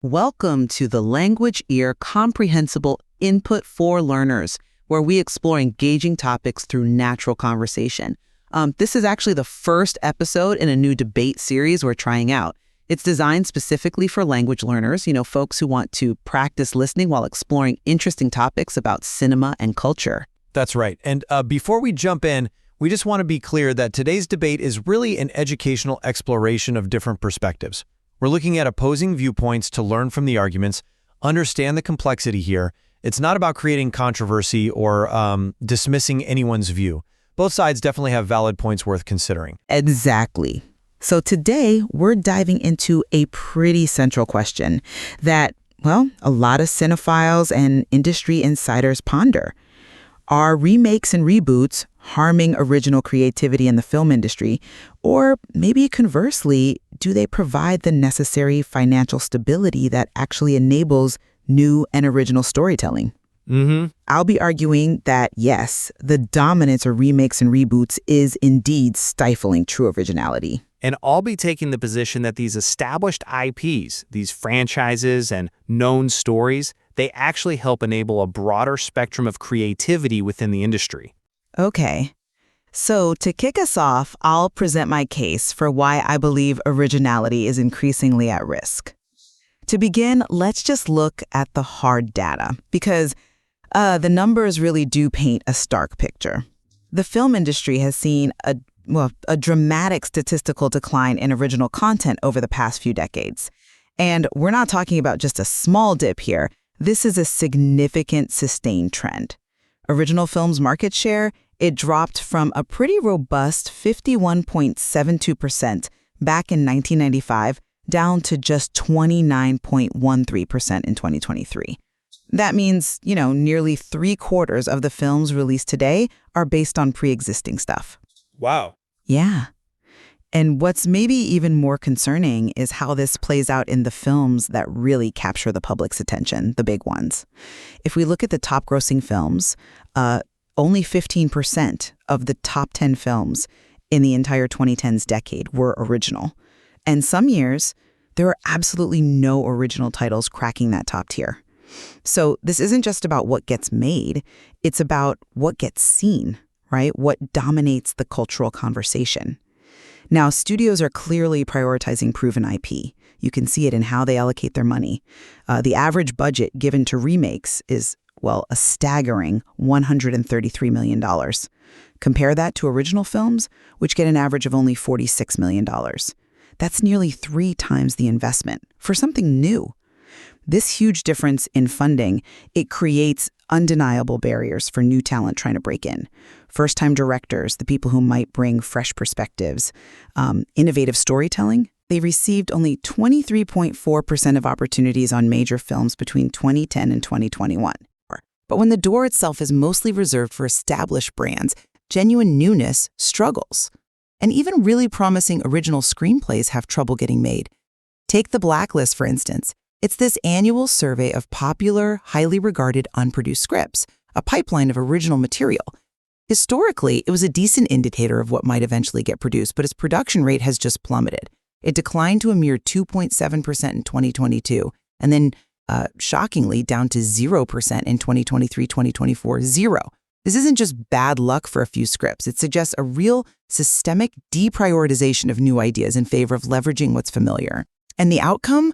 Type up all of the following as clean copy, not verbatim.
Welcome to the Language Ear Comprehensible Input for Learners, where we explore engaging topics through natural conversation. This is actually the first episode in a new debate series we're trying out. It's designed specifically for language learners, folks who want to practice listening while exploring interesting topics about cinema and culture. That's right. And before we jump in, we just want to be clear that today's debate is really an educational exploration of different perspectives. We're looking at opposing viewpoints to learn from the arguments, understand the complexity here. It's not about creating controversy or dismissing anyone's view. Both sides definitely have valid points worth considering. Exactly. So today, we're diving into a pretty central question that, a lot of cinephiles and industry insiders ponder. Are remakes and reboots harming original creativity in the film industry? Or maybe conversely, do they provide the necessary financial stability that actually enables new and original storytelling? I'll be arguing that, yes, the dominance of remakes and reboots is indeed stifling true originality. And I'll be taking the position that these established IPs, these franchises and known stories, they actually help enable a broader spectrum of creativity within the industry. Okay. So to kick us off, I'll present my case for why I believe originality is increasingly at risk. To begin, let's just look at the hard data, because the numbers really do paint a stark picture. The film industry has seen a dramatic statistical decline in original content over the past few decades. And we're not talking about just a small dip here. This is a significant sustained trend. Original films market share, it dropped from a pretty robust 51.72% back in 1995 down to just 29.13% in 2023. That means, nearly 3/4 of the films released today are based on pre-existing stuff. Wow. Yeah. And what's maybe even more concerning is how this plays out in the films that really capture the public's attention, the big ones. If we look at the top grossing films, only 15% of the top 10 films in the entire 2010s decade were original. And some years, there are absolutely no original titles cracking that top tier. So this isn't just about what gets made, it's about what gets seen, right? What dominates the cultural conversation. Now, studios are clearly prioritizing proven IP. You can see it in how they allocate their money. The average budget given to remakes is, a staggering $133 million. Compare that to original films, which get an average of only $46 million. That's nearly 3 times the investment for something new. This huge difference in funding, it creates undeniable barriers for new talent trying to break in. First-time directors, the people who might bring fresh perspectives, innovative storytelling, they received only 23.4% of opportunities on major films between 2010 and 2021. But when the door itself is mostly reserved for established brands, genuine newness struggles. And even really promising original screenplays have trouble getting made. Take The Blacklist, for instance. It's this annual survey of popular, highly regarded unproduced scripts, a pipeline of original material. Historically, it was a decent indicator of what might eventually get produced, but its production rate has just plummeted. It declined to a mere 2.7% in 2022, and then, shockingly, down to 0% in 2023-2024, zero. This isn't just bad luck for a few scripts. It suggests a real systemic deprioritization of new ideas in favor of leveraging what's familiar. And the outcome?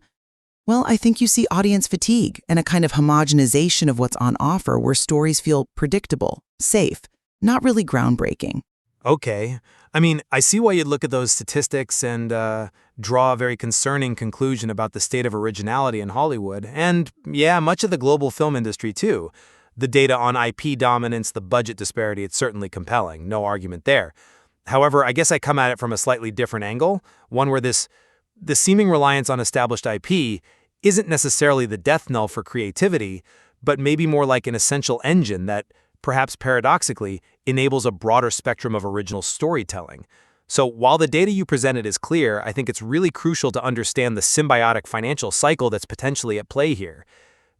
I think you see audience fatigue and a kind of homogenization of what's on offer where stories feel predictable, safe, not really groundbreaking. Okay. I see why you'd look at those statistics and draw a very concerning conclusion about the state of originality in Hollywood. And yeah, much of the global film industry too. The data on IP dominance, the budget disparity, it's certainly compelling. No argument there. However, I guess I come at it from a slightly different angle, one where the seeming reliance on established IP isn't necessarily the death knell for creativity, but maybe more like an essential engine that, perhaps paradoxically, enables a broader spectrum of original storytelling. So while the data you presented is clear, I think it's really crucial to understand the symbiotic financial cycle that's potentially at play here.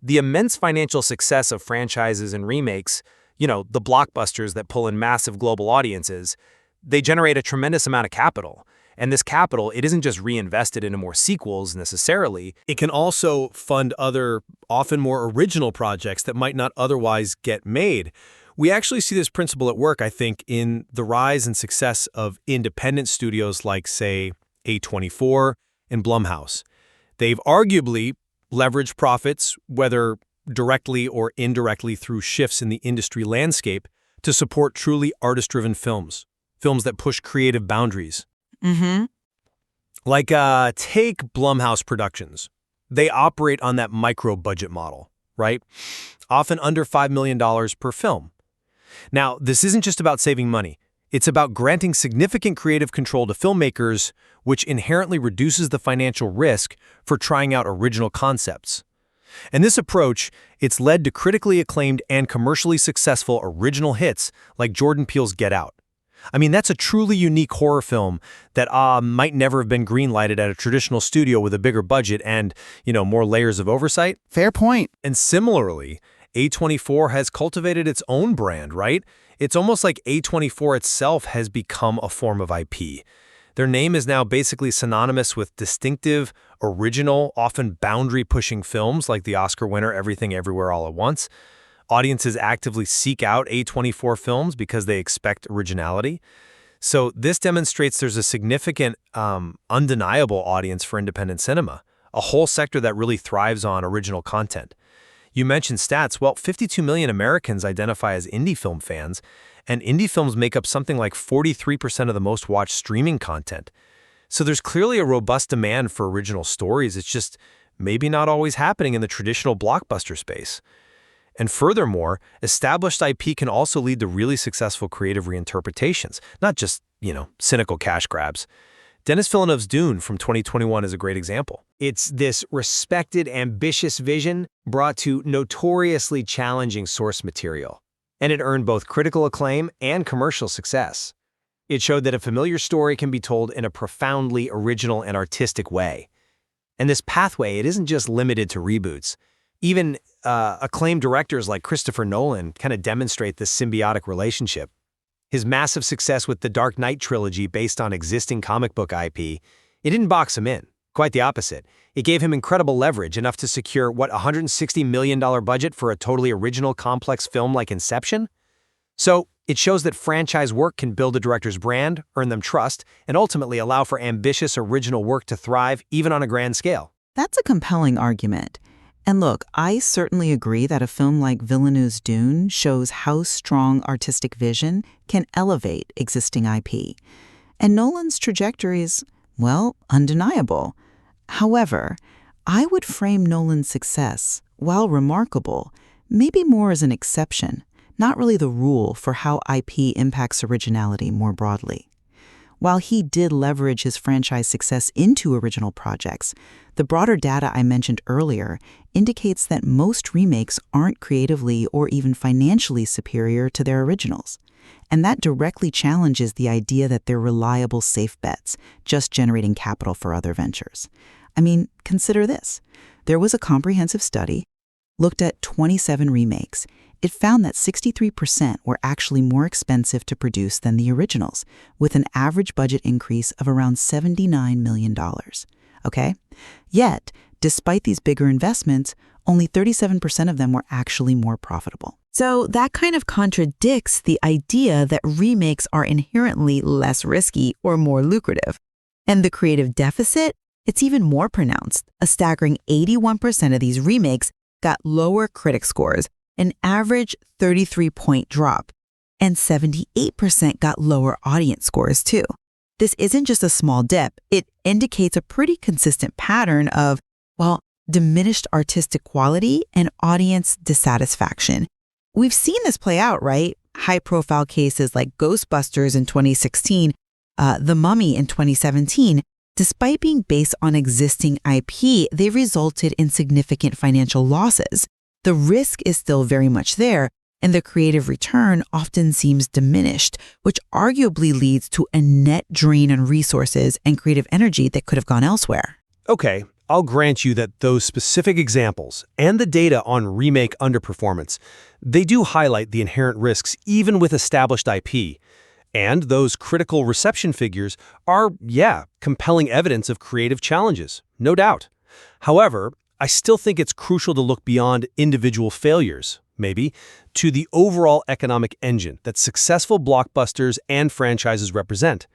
The immense financial success of franchises and remakes, the blockbusters that pull in massive global audiences, they generate a tremendous amount of capital. And this capital, it isn't just reinvested into more sequels necessarily. It can also fund other, often more original projects that might not otherwise get made. We actually see this principle at work, I think, in the rise and success of independent studios like, say, A24 and Blumhouse. They've arguably leveraged profits, whether directly or indirectly through shifts in the industry landscape, to support truly artist-driven films that push creative boundaries. Mm-hmm. Like, take Blumhouse Productions. They operate on that micro-budget model, right? Often under $5 million per film. Now, this isn't just about saving money. It's about granting significant creative control to filmmakers, which inherently reduces the financial risk for trying out original concepts. And this approach, it's led to critically acclaimed and commercially successful original hits like Jordan Peele's Get Out. I mean, that's a truly unique horror film that might never have been greenlighted at a traditional studio with a bigger budget and, more layers of oversight. Fair point. And similarly, A24 has cultivated its own brand, right? It's almost like A24 itself has become a form of IP. Their name is now basically synonymous with distinctive, original, often boundary-pushing films like the Oscar winner Everything Everywhere All at Once. Audiences actively seek out A24 films because they expect originality. So this demonstrates there's a significant, undeniable audience for independent cinema, a whole sector that really thrives on original content. You mentioned stats. Well, 52 million Americans identify as indie film fans, and indie films make up something like 43% of the most watched streaming content. So there's clearly a robust demand for original stories. It's just maybe not always happening in the traditional blockbuster space. And furthermore, established IP can also lead to really successful creative reinterpretations, not just, cynical cash grabs. Denis Villeneuve's Dune from 2021 is a great example. It's this respected, ambitious vision brought to notoriously challenging source material. And it earned both critical acclaim and commercial success. It showed that a familiar story can be told in a profoundly original and artistic way. And this pathway, it isn't just limited to reboots. Even acclaimed directors like Christopher Nolan kind of demonstrate this symbiotic relationship. His massive success with the Dark Knight trilogy based on existing comic book IP, it didn't box him in. Quite the opposite. It gave him incredible leverage, enough to secure, $160 million budget for a totally original, complex film like Inception? So, it shows that franchise work can build a director's brand, earn them trust, and ultimately allow for ambitious, original work to thrive, even on a grand scale. That's a compelling argument. And look, I certainly agree that a film like Villeneuve's Dune shows how strong artistic vision can elevate existing IP. And Nolan's trajectory is, undeniable. However, I would frame Nolan's success, while remarkable, maybe more as an exception, not really the rule for how IP impacts originality more broadly. While he did leverage his franchise success into original projects, the broader data I mentioned earlier indicates that most remakes aren't creatively or even financially superior to their originals. And that directly challenges the idea that they're reliable, safe bets, just generating capital for other ventures. I mean, consider this. There was a comprehensive study, looked at 27 remakes. It found that 63% were actually more expensive to produce than the originals, with an average budget increase of around $79 million. Okay? Yet, despite these bigger investments, only 37% of them were actually more profitable. So that kind of contradicts the idea that remakes are inherently less risky or more lucrative. And the creative deficit, it's even more pronounced. A staggering 81% of these remakes got lower critic scores, an average 33-point drop, and 78% got lower audience scores too. This isn't just a small dip. It indicates a pretty consistent pattern of, diminished artistic quality and audience dissatisfaction. We've seen this play out, right? High-profile cases like Ghostbusters in 2016, The Mummy in 2017, despite being based on existing IP, they resulted in significant financial losses. The risk is still very much there, and the creative return often seems diminished, which arguably leads to a net drain on resources and creative energy that could have gone elsewhere. Okay, I'll grant you that those specific examples and the data on remake underperformance, they do highlight the inherent risks even with established IP. And those critical reception figures are, compelling evidence of creative challenges, no doubt. However, I still think it's crucial to look beyond individual failures, maybe, to the overall economic engine that successful blockbusters and franchises represent.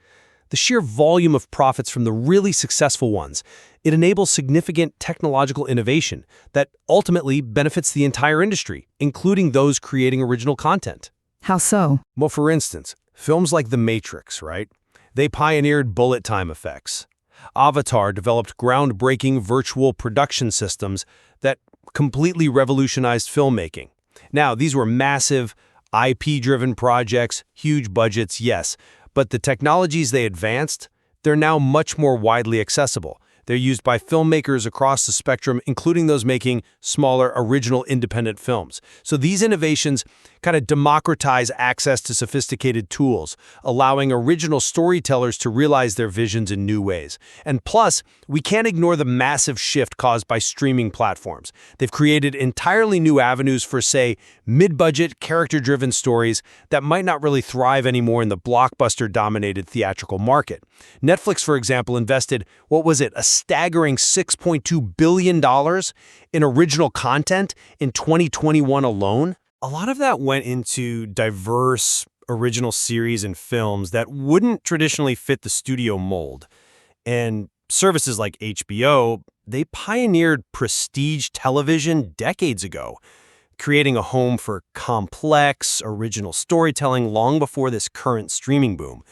The sheer volume of profits from the really successful ones, it enables significant technological innovation that ultimately benefits the entire industry, including those creating original content. How so? Well, for instance, films like The Matrix, right? They pioneered bullet time effects. Avatar developed groundbreaking virtual production systems that completely revolutionized filmmaking. Now, these were massive, IP-driven projects, huge budgets, yes, but the technologies they advanced, they're now much more widely accessible. They're used by filmmakers across the spectrum, including those making smaller, original, independent films. So these innovations kind of democratize access to sophisticated tools, allowing original storytellers to realize their visions in new ways. And plus, we can't ignore the massive shift caused by streaming platforms. They've created entirely new avenues for, say, mid-budget, character-driven stories that might not really thrive anymore in the blockbuster-dominated theatrical market. Netflix, for example, invested, a staggering $6.2 billion in original content in 2021 alone. A lot of that went into diverse original series and films that wouldn't traditionally fit the studio mold. And services like HBO, they pioneered prestige television decades ago, creating a home for complex, original storytelling long before this current streaming boom.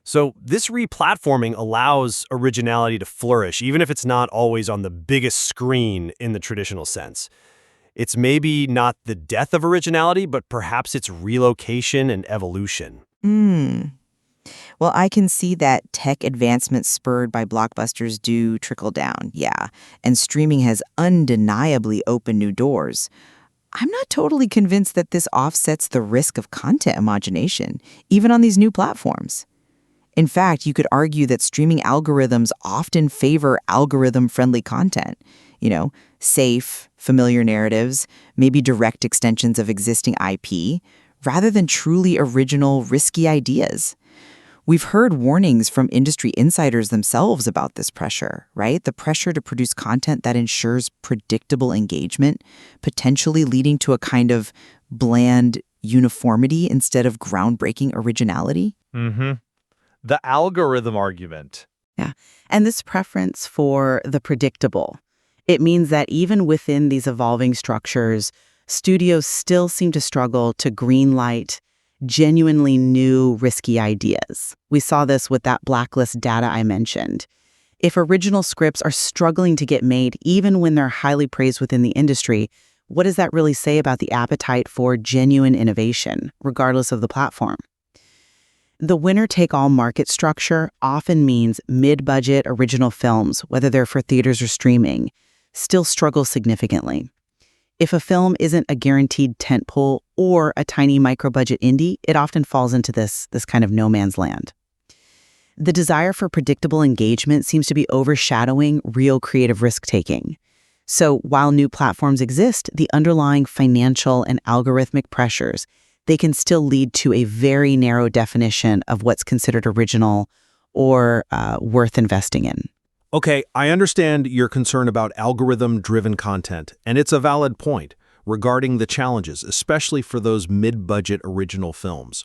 So this replatforming allows originality to flourish, even if it's not always on the biggest screen in the traditional sense. It's maybe not the death of originality, but perhaps its relocation and evolution. Well, I can see that tech advancements spurred by blockbusters do trickle down, and streaming has undeniably opened new doors. I'm not totally convinced that this offsets the risk of content homogenization, even on these new platforms. In fact, you could argue that streaming algorithms often favor algorithm-friendly content. Safe, familiar narratives, maybe direct extensions of existing IP, rather than truly original, risky ideas. We've heard warnings from industry insiders themselves about this pressure, right? The pressure to produce content that ensures predictable engagement, potentially leading to a kind of bland uniformity instead of groundbreaking originality. The algorithm argument. Yeah. And this preference for the predictable. It means that even within these evolving structures, studios still seem to struggle to greenlight genuinely new, risky ideas. We saw this with that blacklist data I mentioned. If original scripts are struggling to get made, even when they're highly praised within the industry, what does that really say about the appetite for genuine innovation, regardless of the platform? The winner-take-all market structure often means mid-budget original films, whether they're for theaters or streaming, still struggle significantly. If a film isn't a guaranteed tentpole or a tiny micro-budget indie, it often falls into this kind of no man's land. The desire for predictable engagement seems to be overshadowing real creative risk-taking. So while new platforms exist, the underlying financial and algorithmic pressures, they can still lead to a very narrow definition of what's considered original or worth investing in. Okay, I understand your concern about algorithm-driven content, and it's a valid point regarding the challenges, especially for those mid-budget original films.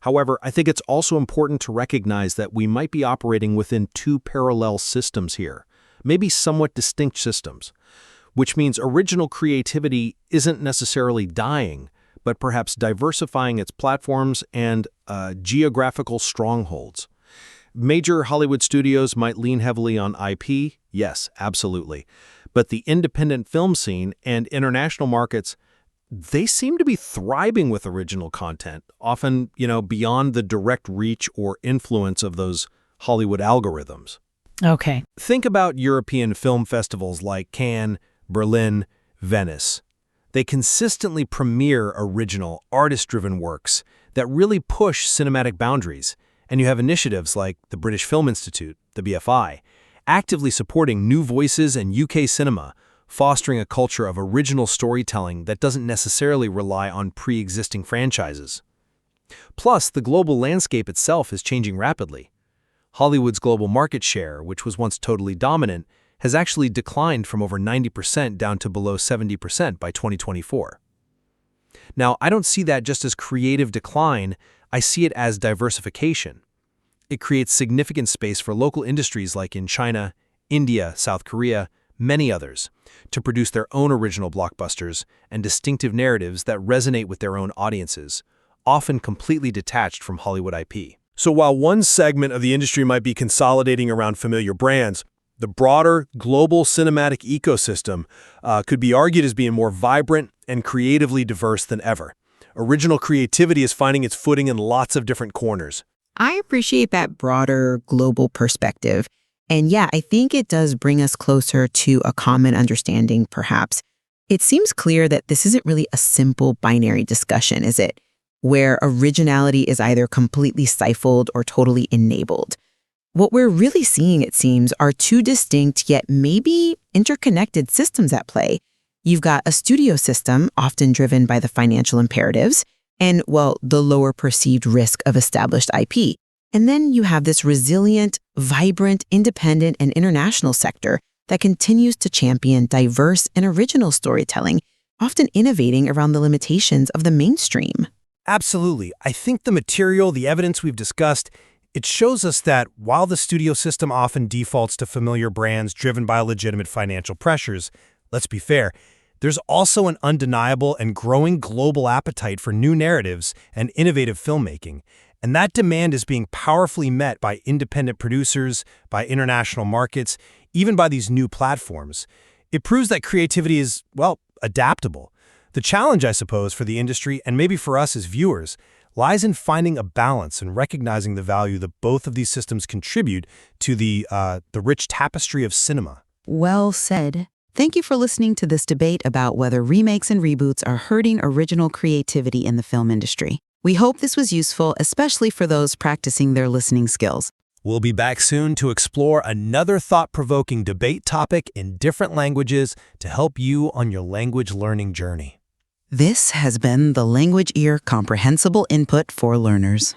However, I think it's also important to recognize that we might be operating within two parallel systems here, maybe somewhat distinct systems, which means original creativity isn't necessarily dying, but perhaps diversifying its platforms and geographical strongholds. Major Hollywood studios might lean heavily on IP, yes, absolutely. But the independent film scene and international markets, they seem to be thriving with original content, often, beyond the direct reach or influence of those Hollywood algorithms. Okay. Think about European film festivals like Cannes, Berlin, Venice. They consistently premiere original, artist-driven works that really push cinematic boundaries. And you have initiatives like the British Film Institute, the BFI, actively supporting new voices and UK cinema, fostering a culture of original storytelling that doesn't necessarily rely on pre-existing franchises. Plus, the global landscape itself is changing rapidly. Hollywood's global market share, which was once totally dominant, has actually declined from over 90% down to below 70% by 2024. Now, I don't see that just as creative decline, I see it as diversification. It creates significant space for local industries like in China, India, South Korea, many others, to produce their own original blockbusters and distinctive narratives that resonate with their own audiences, often completely detached from Hollywood IP. So while one segment of the industry might be consolidating around familiar brands, the broader global cinematic ecosystem could be argued as being more vibrant and creatively diverse than ever. Original creativity is finding its footing in lots of different corners. I appreciate that broader global perspective. And yeah, I think it does bring us closer to a common understanding, perhaps. It seems clear that this isn't really a simple binary discussion, is it? Where originality is either completely stifled or totally enabled. What we're really seeing, it seems, are two distinct yet maybe interconnected systems at play. You've got a studio system, often driven by the financial imperatives, and, well, the lower perceived risk of established IP. And then you have this resilient, vibrant, independent, and international sector that continues to champion diverse and original storytelling, often innovating around the limitations of the mainstream. Absolutely. I think the material, the evidence we've discussed, it shows us that while the studio system often defaults to familiar brands driven by legitimate financial pressures, let's be fair, there's also an undeniable and growing global appetite for new narratives and innovative filmmaking. And that demand is being powerfully met by independent producers, by international markets, even by these new platforms. It proves that creativity is, well, adaptable. The challenge, I suppose, for the industry, and maybe for us as viewers, lies in finding a balance and recognizing the value that both of these systems contribute to the rich tapestry of cinema. Well said. Thank you for listening to this debate about whether remakes and reboots are hurting original creativity in the film industry. We hope this was useful, especially for those practicing their listening skills. We'll be back soon to explore another thought-provoking debate topic in different languages to help you on your language learning journey. This has been the Language Ear Comprehensible Input for Learners.